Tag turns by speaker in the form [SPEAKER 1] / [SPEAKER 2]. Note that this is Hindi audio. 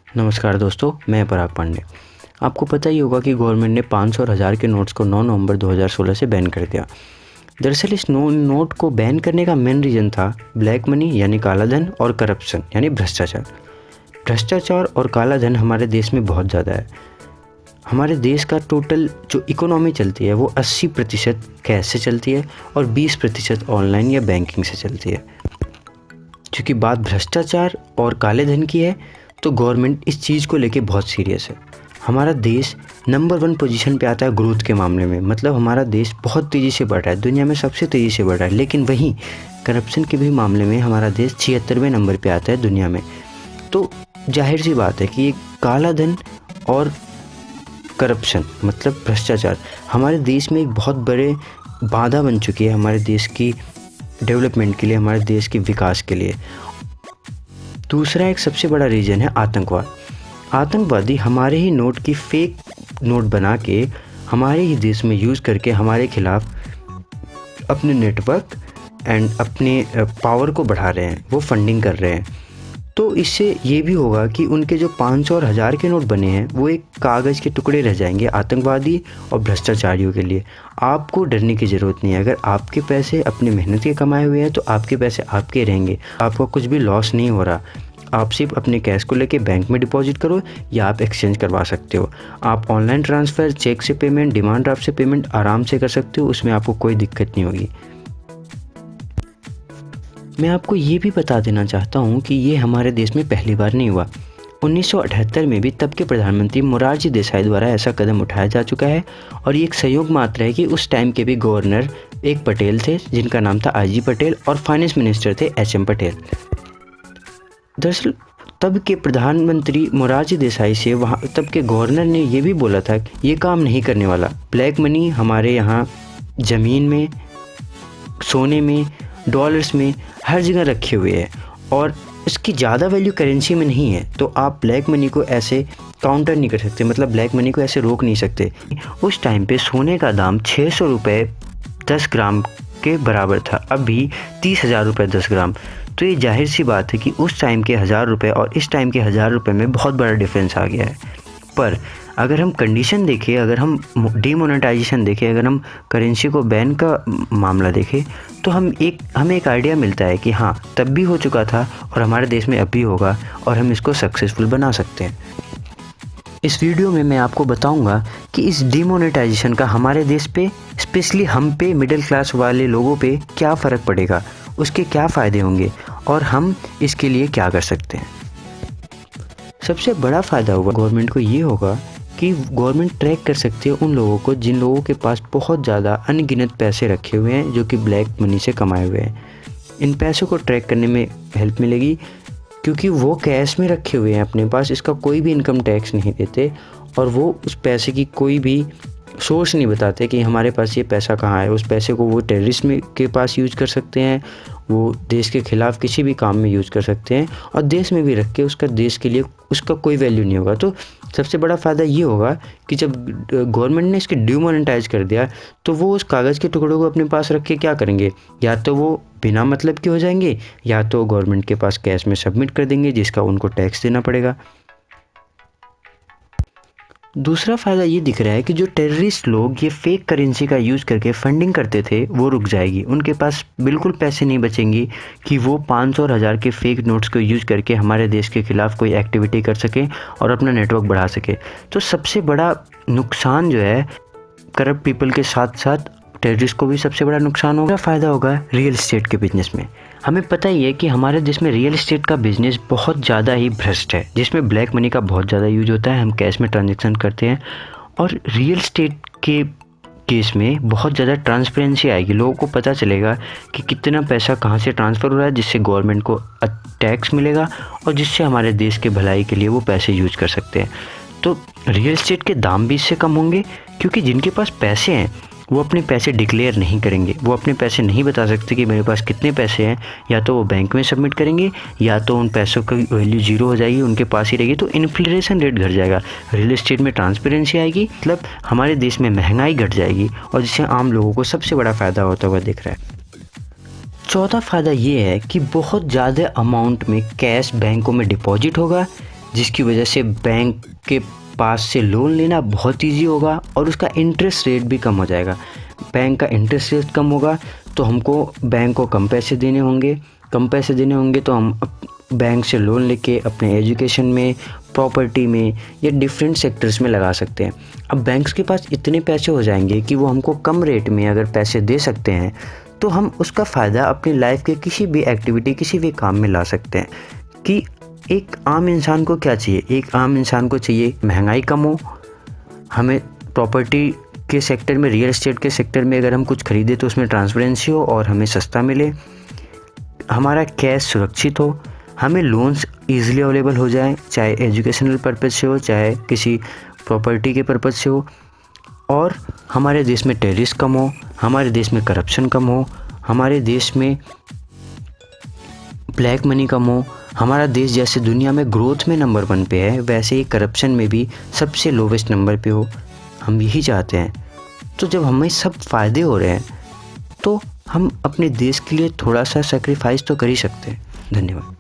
[SPEAKER 1] नमस्कार दोस्तों, मैं पराग पांडे। आपको पता ही होगा कि गवर्नमेंट ने 500 और 1000 के नोट्स को 9 नवंबर 2016 से बैन कर दिया। दरअसल इस नोट को बैन करने का मेन रीज़न था ब्लैक मनी यानी काला धन और करप्शन यानी भ्रष्टाचार। भ्रष्टाचार और काला धन हमारे देश में बहुत ज़्यादा है। हमारे देश का टोटल जो इकोनॉमी चलती है वो 80% कैश से चलती है और 20% ऑनलाइन या बैंकिंग से चलती है। क्योंकि बात भ्रष्टाचार और काले धन की है तो गवर्नमेंट इस चीज़ को लेके बहुत सीरियस है। हमारा देश नंबर 1 पोजीशन पे आता है ग्रोथ के मामले में, मतलब हमारा देश बहुत तेज़ी से बढ़ रहा है, दुनिया में सबसे तेज़ी से बढ़ रहा है। लेकिन वहीं करप्शन के भी मामले में हमारा देश 76वें नंबर पे आता है दुनिया में। तो जाहिर सी बात है कि ये काला धन और करप्शन मतलब भ्रष्टाचार हमारे देश में एक बहुत बड़े बाधा बन चुकी है हमारे देश की डेवलपमेंट के लिए, हमारे देश के विकास के लिए। दूसरा एक सबसे बड़ा रीज़न है आतंकवाद। आतंकवादी हमारे ही नोट की फेक नोट बना के हमारे ही देश में यूज़ करके हमारे खिलाफ अपने नेटवर्क एंड अपने पावर को बढ़ा रहे हैं, वो फंडिंग कर रहे हैं। तो इससे ये भी होगा कि उनके जो 500 और 1000 के नोट बने हैं वो एक कागज़ के टुकड़े रह जाएंगे आतंकवादी और भ्रष्टाचारियों के लिए। आपको डरने की ज़रूरत नहीं है। अगर आपके पैसे अपनी मेहनत के कमाए हुए हैं तो आपके पैसे आपके रहेंगे, आपको कुछ भी लॉस नहीं हो रहा। आप सिर्फ अपने कैश को लेके बैंक में डिपॉजिट करो या आप एक्सचेंज करवा सकते हो। आप ऑनलाइन ट्रांसफ़र, चेक से पेमेंट, डिमांड ड्राफ्ट से पेमेंट आराम से कर सकते हो, उसमें आपको कोई दिक्कत नहीं होगी। मैं आपको ये भी बता देना चाहता हूँ कि ये हमारे देश में पहली बार नहीं हुआ। 1978 में भी तब के प्रधानमंत्री मोरारजी देसाई द्वारा ऐसा कदम उठाया जा चुका है और ये एक संयोग मात्र है कि उस टाइम के भी गवर्नर एक पटेल थे जिनका नाम था IG पटेल और फाइनेंस मिनिस्टर थे HM पटेल। दरअसल तब के प्रधानमंत्री मोरारजी देसाई से वहाँ तब के गवर्नर ने ये भी बोला था कि ये काम नहीं करने वाला। ब्लैक मनी हमारे यहाँ ज़मीन में, सोने में, डॉलर्स में हर जगह रखे हुए हैं और इसकी ज़्यादा वैल्यू करेंसी में नहीं है, तो आप ब्लैक मनी को ऐसे काउंटर नहीं कर सकते, मतलब ब्लैक मनी को ऐसे रोक नहीं सकते। उस टाइम पे सोने का दाम 600 रुपये 10 ग्राम के बराबर था, अभी 30,000 रुपये 10 ग्राम। तो ये जाहिर सी बात है कि उस टाइम के 1000 रुपये और इस टाइम के 1000 रुपये में बहुत बड़ा डिफरेंस आ गया है। पर अगर हम कंडीशन देखें, अगर हम डीमोनेटाइजेशन देखें, अगर हम करेंसी को बैन का मामला देखें तो हमें एक आइडिया मिलता है कि हाँ तब भी हो चुका था और हमारे देश में अब भी होगा और हम इसको सक्सेसफुल बना सकते हैं। इस वीडियो में मैं आपको बताऊंगा कि इस डीमोनेटाइजेशन का हमारे देश पे, स्पेशली हम पे, मिडिल क्लास वाले लोगों पे क्या फ़र्क पड़ेगा, उसके क्या फ़ायदे होंगे और हम इसके लिए क्या कर सकते हैं। सबसे बड़ा फ़ायदा होगा गवर्नमेंट को ये होगा कि गवर्नमेंट ट्रैक कर सकती है उन लोगों को जिन लोगों के पास बहुत ज़्यादा अनगिनत पैसे रखे हुए हैं जो कि ब्लैक मनी से कमाए हुए हैं। इन पैसों को ट्रैक करने में हेल्प मिलेगी क्योंकि वो कैश में रखे हुए हैं अपने पास, इसका कोई भी इनकम टैक्स नहीं देते और वो उस पैसे की कोई भी सोर्स नहीं बताते कि हमारे पास ये पैसा कहाँ है। उस पैसे को वो टेररिस्ट में के पास यूज़ कर सकते हैं, वो देश के ख़िलाफ़ किसी भी काम में यूज़ कर सकते हैं और देश में भी रख के उसका देश के लिए उसका कोई वैल्यू नहीं होगा। तो सबसे बड़ा फ़ायदा ये होगा कि जब गवर्नमेंट ने इसके डिमोनेटाइज कर दिया तो वो उस कागज़ के टुकड़ों को अपने पास रख के क्या करेंगे, या तो वो बिना मतलब के हो जाएंगे या तो गवर्नमेंट के पास कैश में सबमिट कर देंगे जिसका उनको टैक्स देना पड़ेगा। दूसरा फ़ायदा ये दिख रहा है कि जो टेररिस्ट लोग ये फेक करेंसी का यूज़ करके फंडिंग करते थे वो रुक जाएगी। उनके पास बिल्कुल पैसे नहीं बचेंगे कि वो 500 और 1000 के फेक नोट्स को यूज़ करके हमारे देश के ख़िलाफ़ कोई एक्टिविटी कर सके और अपना नेटवर्क बढ़ा सके। तो सबसे बड़ा नुकसान जो है करप्ट पीपल के साथ साथ टेररिस्ट को भी सबसे बड़ा नुकसान होगा। फ़ायदा होगा रियल इस्टेट के बिजनेस में। हमें पता ही है कि हमारे देश में रियल इस्टेट का बिज़नेस बहुत ज़्यादा ही भ्रष्ट है, जिसमें ब्लैक मनी का बहुत ज़्यादा यूज होता है, हम कैश में ट्रांजैक्शन करते हैं और रियल इस्टेट के केस में बहुत ज़्यादा ट्रांसपेरेंसी आएगी। लोगों को पता चलेगा कि कितना पैसा कहाँ से ट्रांसफ़र हो रहा है, जिससे गवर्नमेंट को टैक्स मिलेगा और जिससे हमारे देश के भलाई के लिए वो पैसे यूज कर सकते हैं। तो रियल इस्टेट के दाम भी इससे कम होंगे क्योंकि जिनके पास पैसे हैं वो अपने पैसे डिक्लेयर नहीं करेंगे, वो अपने पैसे नहीं बता सकते कि मेरे पास कितने पैसे हैं, या तो वो बैंक में सबमिट करेंगे या तो उन पैसों की वैल्यू ज़ीरो हो जाएगी, उनके पास ही रहेगी, तो इन्फ्लेशन रेट घट जाएगा। रियल एस्टेट में ट्रांसपेरेंसी आएगी, मतलब हमारे देश में महंगाई घट जाएगी और जिससे आम लोगों को सबसे बड़ा फ़ायदा होता हुआ दिख रहा है। चौथा फ़ायदा ये है कि बहुत ज़्यादा अमाउंट में कैश बैंकों में डिपॉजिट होगा जिसकी वजह से बैंक के पास से लोन लेना बहुत ईजी होगा और उसका इंटरेस्ट रेट भी कम हो जाएगा। बैंक का इंटरेस्ट रेट कम होगा तो हमको बैंक को कम पैसे देने होंगे तो हम बैंक से लोन लेके अपने एजुकेशन में, प्रॉपर्टी में या डिफरेंट सेक्टर्स में लगा सकते हैं। अब बैंक्स के पास इतने पैसे हो जाएंगे कि वो हमको कम रेट में अगर पैसे दे सकते हैं तो हम उसका फ़ायदा अपनी लाइफ के किसी भी एक्टिविटी, किसी भी काम में ला सकते हैं। कि एक आम इंसान को क्या चाहिए? एक आम इंसान को चाहिए महंगाई कम हो, हमें प्रॉपर्टी के सेक्टर में, रियल एस्टेट के सेक्टर में अगर हम कुछ खरीदें तो उसमें ट्रांसपेरेंसी हो और हमें सस्ता मिले, हमारा कैश सुरक्षित हो, हमें लोन्स ईज़िली अवेलेबल हो जाए, चाहे एजुकेशनल पर्पज़ से हो, चाहे किसी प्रॉपर्टी के पर्पज़ से हो, और हमारे देश में टेररिस्ट कम हो, हमारे देश में करप्शन कम हो, हमारे देश में ब्लैक मनी कम हो। हमारा देश जैसे दुनिया में ग्रोथ में नंबर 1 पे है, वैसे ही करप्शन में भी सबसे लोवेस्ट नंबर पे हो। हम यही चाहते हैं। तो जब हमें सब फ़ायदे हो रहे हैं तो हम अपने देश के लिए थोड़ा सा सेक्रीफाइस तो कर ही सकते हैं। धन्यवाद।